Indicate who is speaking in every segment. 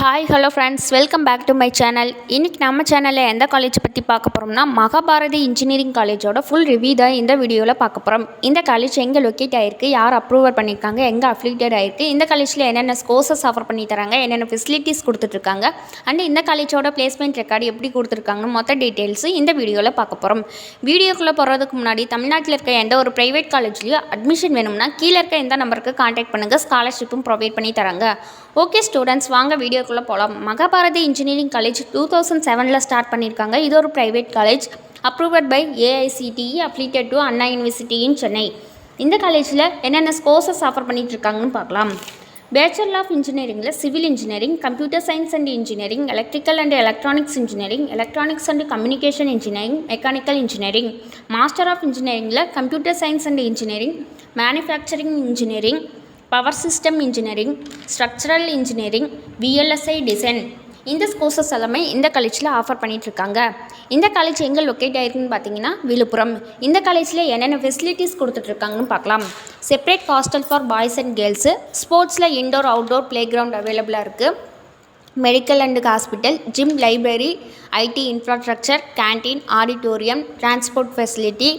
Speaker 1: Hi hello friends, welcome back to my channel. இன்றைக்கி நம்ம சேனலில் எந்த காலேஜ் பற்றி பார்க்க போகிறோம்னா மகாபாரதி இன்ஜினியரிங் காலேஜோட ஃபுல் ரிவ்யூ தான் இந்த வீடியோவில் பார்க்க போகிறோம். இந்த காலேஜ் எங்கே லொக்கேட் ஆகிருக்கு, யார் அப்ரூவல் பண்ணியிருக்காங்க, எங்கே அஃபிலியேட்டட் ஆகிருக்கு, இந்த காலேஜில் என்னென்ன கோர்சஸ் ஆஃபர் பண்ணி தராங்க, என்னென்ன ஃபெசிலிட்டிஸ் கொடுத்துட்ருக்காங்க, அண்ட் இந்த காலேஜோட பிளேஸ்மெண்ட் ரெக்கார்டு எப்படி கொடுத்துருக்காங்கன்னு மொத்த டீட்டெயில்ஸு இந்த வீடியோவில் பார்க்க போகிறோம். வீடியோக்குள்ளே போகிறதுக்கு முன்னாடி தமிழ்நாட்டில் இருக்க எந்த ஒரு ப்ரைவேட் காலேஜ்லேயும் அட்மிஷன் வேணும்னா கீழே இருக்க எந்த நம்பருக்கு கான்டாக்ட் பண்ணுங்கள், ஸ்காலர்ஷிப்பும் ப்ரொவைட் பண்ணி தராங்க. ஓகே ஸ்டூடெண்ட்ஸ், வாங்க வீடியோக்குள்ளே போகலாம். மகாபாரதி இன்ஜினியரிங் காலேஜ் 2007 ஸ்டார்ட் பண்ணியிருக்காங்க. இது ஒரு private college, approved by AICTE, affiliated to Anna university in Chennai. இந்த காலேஜில் என்னென்ன கோர்சஸ் ஆஃபர் பண்ணிட்டு இருக்காங்கன்னு பார்க்கலாம். பேச்சுலர் ஆஃப் இன்ஜினியரிங்கில் civil engineering, computer science and engineering, electrical and electronics engineering, electronics and communication engineering, mechanical engineering. Master of இன்ஜினியரிங்கில் computer science and engineering, manufacturing engineering, power system engineering, structural engineering, VLSI design. இந்த courses எல்லாமே இந்த காலேஜில் offer பண்ணிகிட்ருக்காங்க. இந்த college எங்கே locate ஆகிருக்குன்னு பார்த்தீங்கன்னா விழுப்புரம். இந்த காலேஜில் என்னென்ன ஃபெசிலிட்டிஸ் கொடுத்துட்ருக்காங்கன்னு பார்க்கலாம். Separate hostel for boys and girls, ஸ்போர்ட்ஸில் இன்டோர் அவுட்டோர் ப்ளே கிரவுண்ட் அவைலபிளாக இருக்குது. Medical and hospital, gym, library, IT infrastructure, canteen, auditorium, transport facility,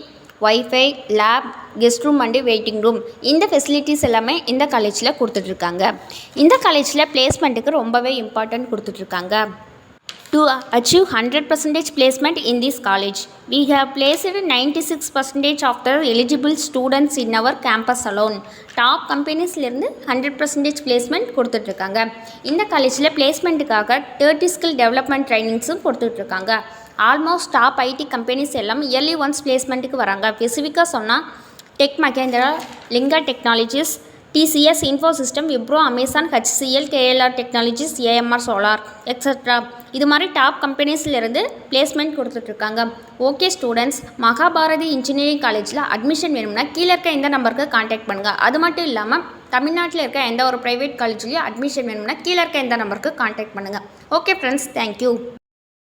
Speaker 1: wifi, lab, guest room and waiting room. இந்த ஃபெசிலிட்டிஸ் எல்லாமே இந்த காலேஜில் கொடுத்துட்ருக்காங்க. இந்த காலேஜில் பிளேஸ்மெண்ட்டுக்கு ரொம்பவே இம்பார்ட்டன்ட் கொடுத்துட்ருக்காங்க. To achieve 100% placement in this college, we have placed 96% of the eligible students in our campus alone. Top கம்பெனிஸ்லேருந்து 100% பிளேஸ்மெண்ட் கொடுத்துட்ருக்காங்க. இந்த காலேஜில் பிளேஸ்மெண்ட்டுக்காக 30 ஸ்கில் டெவலப்மெண்ட் ட்ரைனிங்ஸும் கொடுத்துட்ருக்காங்க. ஆல்மோஸ்ட் டாப் IT கம்பெனிஸ் எல்லாம் இயர்லி ஒன்ஸ் பிளேஸ்மெண்ட்டுக்கு வராங்க. ஸ்பெசிஃபிக்காக சொன்னால் tech Mahindra, Linga technologies, TCS, Infosystem, Wipro, Amazon, HCL, KLR technologies, AMR solar extra. இது மாதிரி டாப் கம்பெனிஸ்லேருந்து பிளேஸ்மெண்ட் கொடுத்துட்ருக்காங்க. ஓகே ஸ்டூடெண்ட்ஸ், மகாபாரதி இன்ஜினியரிங் காலேஜில் அட்மிஷன் வேணும்னா கீழே இருக்க இந்த நம்பருக்கு கான்டாக்ட் பண்ணுங்கள். அது மட்டும் இல்லாமல் தமிழ்நாட்டில் இருக்க எந்த ஒரு ப்ரைவேட் காலேஜ்லேயும் அட்மிஷன் வேணும்னா கீழே இருக்க இந்த நம்பருக்கு கான்டாக்ட் பண்ணுங்கள். Okay friends, thank you.